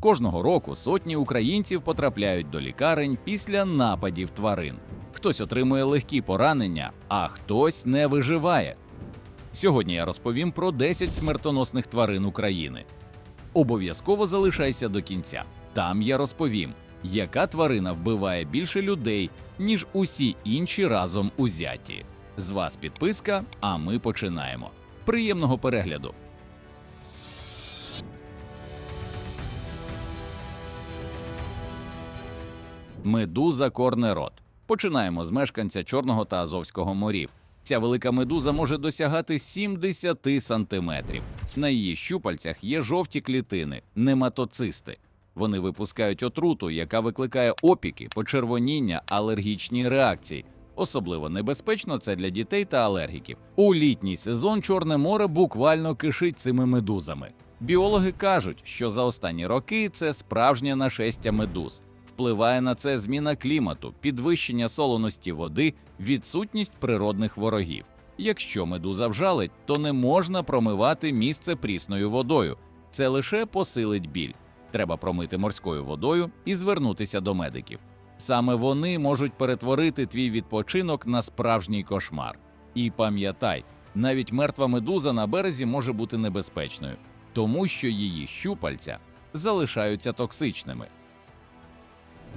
Кожного року сотні українців потрапляють до лікарень після нападів тварин. Хтось отримує легкі поранення, а хтось не виживає. Сьогодні я розповім про 10 смертоносних тварин України. Обов'язково залишайся до кінця. Там я розповім, яка тварина вбиває більше людей, ніж усі інші разом узяті. З вас підписка, а ми починаємо. Приємного перегляду! Медуза корнерот. Починаємо з мешканця Чорного та Азовського морів. Ця велика медуза може досягати 70 сантиметрів. На її щупальцях є жовті клітини – нематоцисти. Вони випускають отруту, яка викликає опіки, почервоніння, алергічні реакції. Особливо небезпечно це для дітей та алергіків. У літній сезон Чорне море буквально кишить цими медузами. Біологи кажуть, що за останні роки це справжнє нашестя медуз. Впливає на це зміна клімату, підвищення солоності води, відсутність природних ворогів. Якщо медуза вжалить, то не можна промивати місце прісною водою. Це лише посилить біль. Треба промити морською водою і звернутися до медиків. Саме вони можуть перетворити твій відпочинок на справжній кошмар. І пам'ятай, навіть мертва медуза на березі може бути небезпечною, тому що її щупальця залишаються токсичними.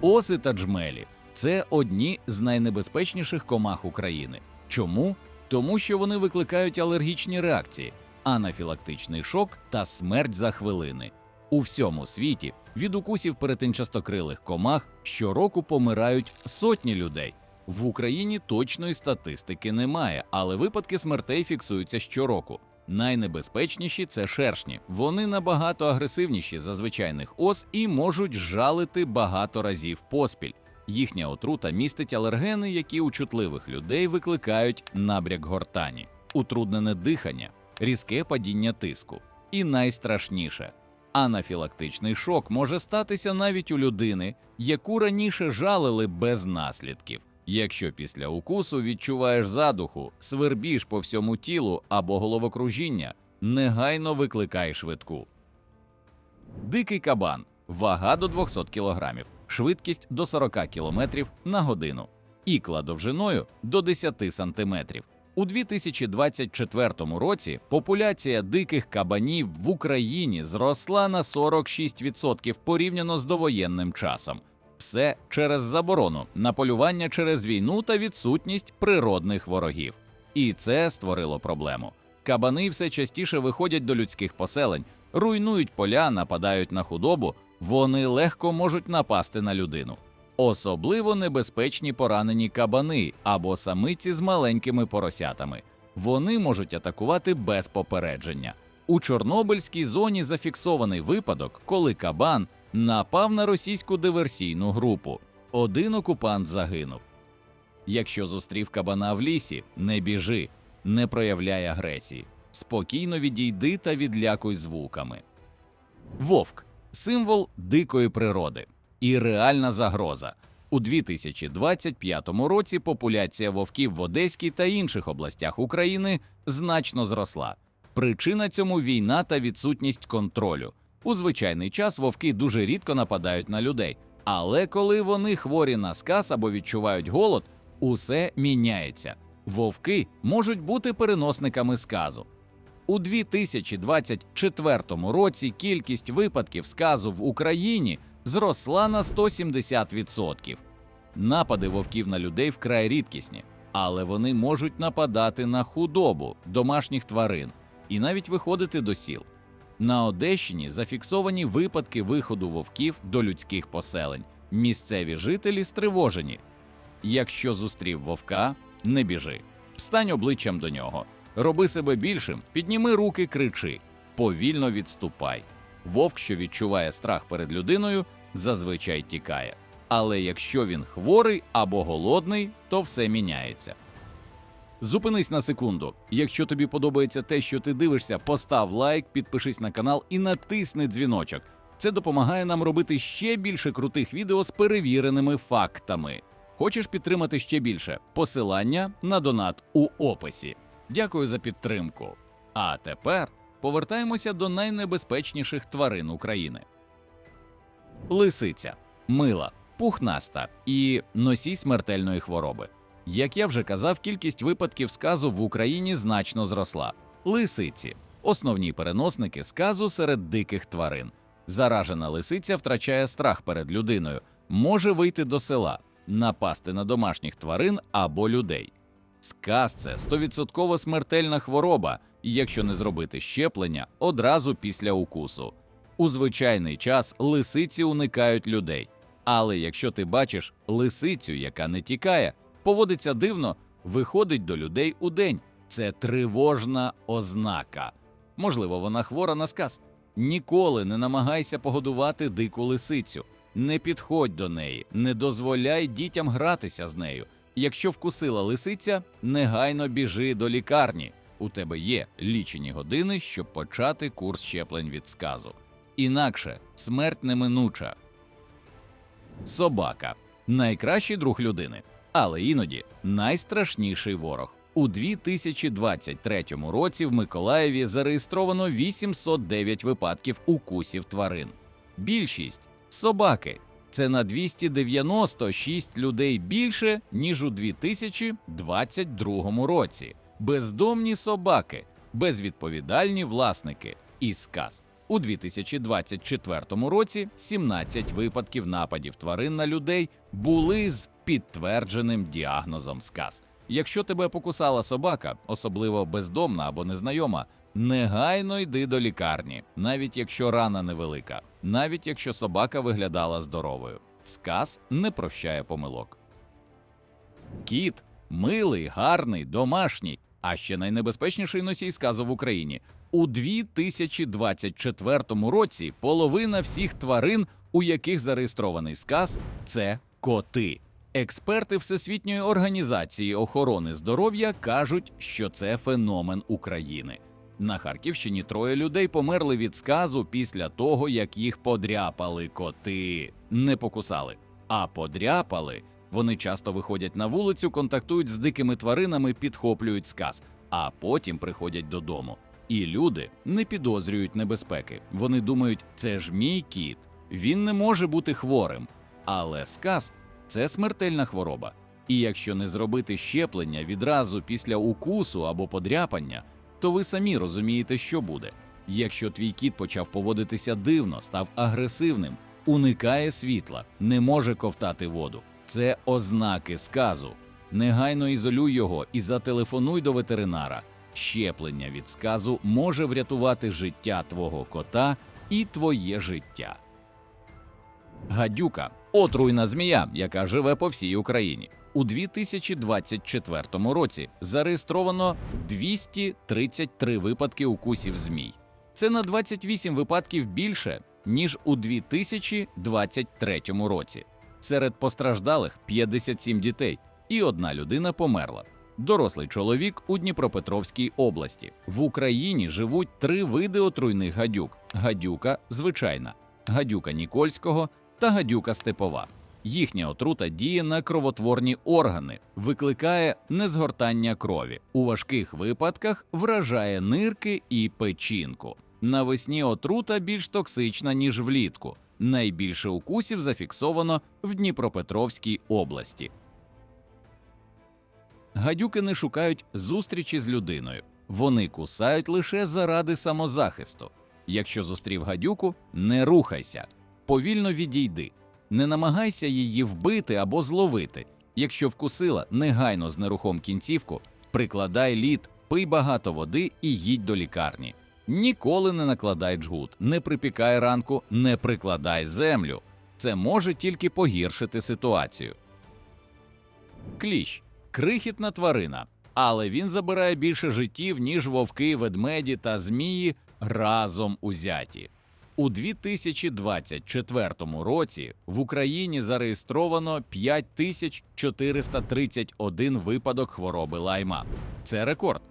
Оси та джмелі – це одні з найнебезпечніших комах України. Чому? Тому що вони викликають алергічні реакції, анафілактичний шок та смерть за хвилини. У всьому світі від укусів перетинчастокрилих комах щороку помирають сотні людей. В Україні точної статистики немає, але випадки смертей фіксуються щороку. Найнебезпечніші – це шершні. Вони набагато агресивніші за звичайних ос і можуть жалити багато разів поспіль. Їхня отрута містить алергени, які у чутливих людей викликають набряк гортані, утруднене дихання, різке падіння тиску. І найстрашніше – анафілактичний шок може статися навіть у людини, яку раніше жалили без наслідків. Якщо після укусу відчуваєш задуху, свербіж по всьому тілу або головокружіння, негайно викликай швидку. Дикий кабан. Вага до 200 кг. Швидкість до 40 км на годину. Ікла довжиною до 10 см. У 2024 році популяція диких кабанів в Україні зросла на 46% порівняно з довоєнним часом. Все через заборону на полювання через війну та відсутність природних ворогів. І це створило проблему. Кабани все частіше виходять до людських поселень, руйнують поля, нападають на худобу, вони легко можуть напасти на людину. Особливо небезпечні поранені кабани або самиці з маленькими поросятами. Вони можуть атакувати без попередження. У Чорнобильській зоні зафіксований випадок, коли кабан напав на російську диверсійну групу. Один окупант загинув. Якщо зустрів кабана в лісі, не біжи, не проявляй агресії. Спокійно відійди та відлякуй звуками. Вовк – символ дикої природи і реальна загроза. У 2025 році популяція вовків в Одеській та інших областях України значно зросла. Причина цьому – війна та відсутність контролю. У звичайний час вовки дуже рідко нападають на людей, але коли вони хворі на сказ або відчувають голод, усе міняється. Вовки можуть бути переносниками сказу. У 2024 році кількість випадків сказу в Україні зросла на 170%. Напади вовків на людей вкрай рідкісні, але вони можуть нападати на худобу, домашніх тварин і навіть виходити до сіл. На Одещині зафіксовані випадки виходу вовків до людських поселень. Місцеві жителі стривожені. Якщо зустрів вовка, не біжи. Встань обличчям до нього. Роби себе більшим, підніми руки, кричи. Повільно відступай. Вовк, що відчуває страх перед людиною, зазвичай тікає. Але якщо він хворий або голодний, то все міняється. Зупинись на секунду. Якщо тобі подобається те, що ти дивишся, постав лайк, підпишись на канал і натисни дзвіночок. Це допомагає нам робити ще більше крутих відео з перевіреними фактами. Хочеш підтримати ще більше? Посилання на донат у описі. Дякую за підтримку. А тепер повертаємося до найнебезпечніших тварин України. Лисиця – мила, пухнаста і носій смертельної хвороби. Як я вже казав, кількість випадків сказу в Україні значно зросла. Лисиці – основні переносники сказу серед диких тварин. Заражена лисиця втрачає страх перед людиною, може вийти до села, напасти на домашніх тварин або людей. Сказ – це 100% смертельна хвороба, якщо не зробити щеплення одразу після укусу. У звичайний час лисиці уникають людей. Але якщо ти бачиш лисицю, яка не тікає, поводиться дивно, виходить до людей удень – це тривожна ознака. Можливо, вона хвора на сказ. Ніколи не намагайся погодувати дику лисицю. Не підходь до неї, не дозволяй дітям гратися з нею. Якщо вкусила лисиця, негайно біжи до лікарні. У тебе є лічені години, щоб почати курс щеплень від сказу. Інакше смерть неминуча. Собака – найкращий друг людини, але іноді найстрашніший ворог. У 2023 році в Миколаєві зареєстровано 809 випадків укусів тварин. Більшість – собаки. Це на 296 людей більше, ніж у 2022 році. Бездомні собаки, безвідповідальні власники і сказ. У 2024 році 17 випадків нападів тварин на людей були з підтвердженим діагнозом сказ. Якщо тебе покусала собака, особливо бездомна або незнайома, негайно йди до лікарні, навіть якщо рана невелика, навіть якщо собака виглядала здоровою. Сказ не прощає помилок. Кіт – милий, гарний, домашній, а ще найнебезпечніший носій сказу в Україні. У 2024 році половина всіх тварин, у яких зареєстрований сказ – це коти. Експерти Всесвітньої організації охорони здоров'я кажуть, що це феномен України. На Харківщині 3 людей померли від сказу після того, як їх подряпали коти. Не покусали, а подряпали. Вони часто виходять на вулицю, контактують з дикими тваринами, підхоплюють сказ, а потім приходять додому. І люди не підозрюють небезпеки. Вони думають, це ж мій кіт, він не може бути хворим. Але сказ – це смертельна хвороба. І якщо не зробити щеплення відразу після укусу або подряпання, то ви самі розумієте, що буде. Якщо твій кіт почав поводитися дивно, став агресивним, уникає світла, не може ковтати воду – це ознаки сказу. Негайно ізолюй його і зателефонуй до ветеринара. Щеплення від сказу може врятувати життя твого кота і твоє життя. Гадюка – отруйна змія, яка живе по всій Україні. У 2024 році зареєстровано 233 випадки укусів змій. Це на 28 випадків більше, ніж у 2023 році. Серед постраждалих 57 дітей і 1 людина померла. Дорослий чоловік у Дніпропетровській області. В Україні живуть 3 види отруйних гадюк – гадюка звичайна, гадюка нікольського та гадюка степова. Їхня отрута діє на кровотворні органи, викликає незгортання крові. У важких випадках вражає нирки і печінку. Навесні отрута більш токсична, ніж влітку. Найбільше укусів зафіксовано в Дніпропетровській області. Гадюки не шукають зустрічі з людиною. Вони кусають лише заради самозахисту. Якщо зустрів гадюку, не рухайся. Повільно відійди. Не намагайся її вбити або зловити. Якщо вкусила, негайно знерухом кінцівку, прикладай лід, пий багато води і їдь до лікарні. Ніколи не накладай джгут, не припікай ранку, не прикладай землю. Це може тільки погіршити ситуацію. Кліщ – крихітна тварина, але він забирає більше життів, ніж вовки, ведмеді та змії разом узяті. У 2024 році в Україні зареєстровано 5431 випадок хвороби лайма. Це рекорд.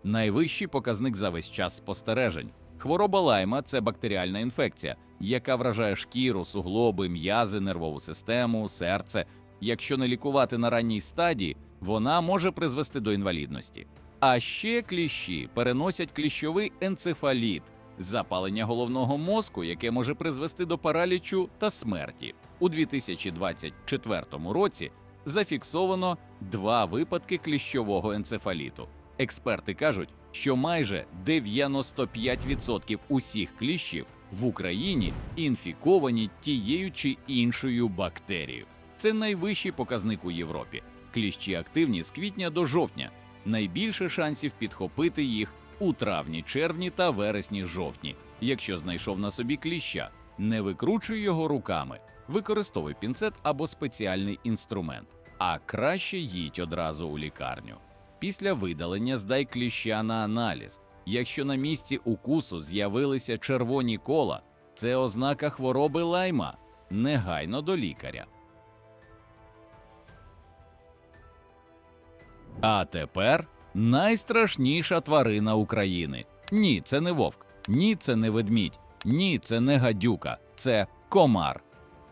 Найвищий показник за весь час спостережень. Хвороба лайма – це бактеріальна інфекція, яка вражає шкіру, суглоби, м'язи, нервову систему, серце. Якщо не лікувати на ранній стадії, вона може призвести до інвалідності. А ще кліщі переносять кліщовий енцефаліт, запалення головного мозку, яке може призвести до паралічу та смерті. У 2024 році зафіксовано 2 випадки кліщового енцефаліту. Експерти кажуть, що майже 95% усіх кліщів в Україні інфіковані тією чи іншою бактерією. Це найвищий показник у Європі. Кліщі активні з квітня до жовтня. Найбільше шансів підхопити їх у травні, червні та вересні-жовтні. Якщо знайшов на собі кліща, не викручуй його руками, використовуй пінцет або спеціальний інструмент, а краще їдь одразу у лікарню. Після видалення здай кліща на аналіз. Якщо на місці укусу з'явилися червоні кола, це ознака хвороби лайма. Негайно до лікаря. А тепер найстрашніша тварина України. Ні, це не вовк. Ні, це не ведмідь. Ні, це не гадюка. Це комар.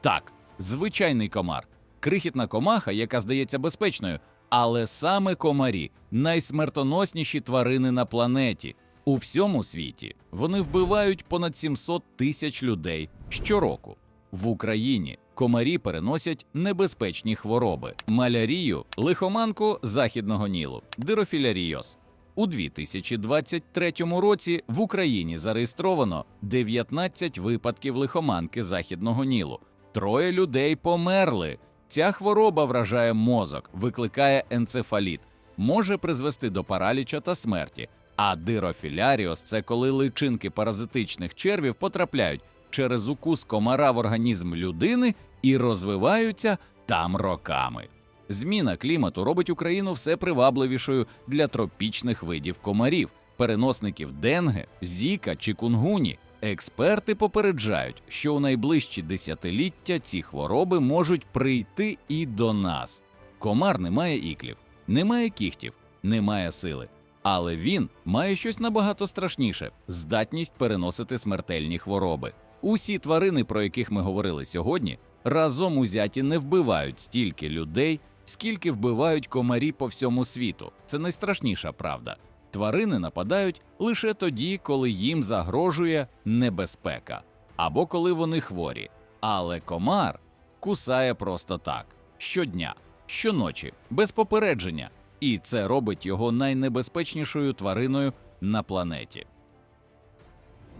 Так, звичайний комар. Крихітна комаха, яка здається безпечною. Але саме комарі – найсмертоносніші тварини на планеті. У всьому світі вони вбивають понад 700 тисяч людей щороку. В Україні комарі переносять небезпечні хвороби – малярію, лихоманку західного Нілу, дирофіляріоз. У 2023 році в Україні зареєстровано 19 випадків лихоманки західного Нілу. 3 людей померли. Ця хвороба вражає мозок, викликає енцефаліт, може призвести до параліча та смерті. А дирофіляріоз – це коли личинки паразитичних червів потрапляють через укус комара в організм людини і розвиваються там роками. Зміна клімату робить Україну все привабливішою для тропічних видів комарів, переносників денге, зіка, чікунгуні. Експерти попереджають, що у найближчі десятиліття ці хвороби можуть прийти і до нас. Комар не має іклів, не має кігтів, не має сили. Але він має щось набагато страшніше – здатність переносити смертельні хвороби. Усі тварини, про яких ми говорили сьогодні, разом узяті не вбивають стільки людей, скільки вбивають комарі по всьому світу. Це найстрашніша правда. Тварини нападають лише тоді, коли їм загрожує небезпека, або коли вони хворі. Але комар кусає просто так, щодня, щоночі, без попередження. І це робить його найнебезпечнішою твариною на планеті.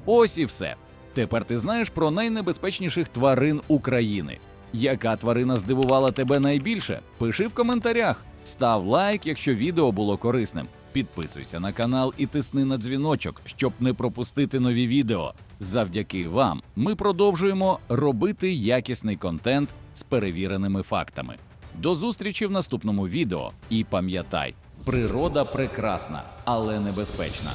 Ось і все. Тепер ти знаєш про найнебезпечніших тварин України. Яка тварина здивувала тебе найбільше? Пиши в коментарях. Став лайк, якщо відео було корисним. Підписуйся на канал і тисни на дзвіночок, щоб не пропустити нові відео. Завдяки вам ми продовжуємо робити якісний контент з перевіреними фактами. До зустрічі в наступному відео. І пам'ятай, природа прекрасна, але небезпечна.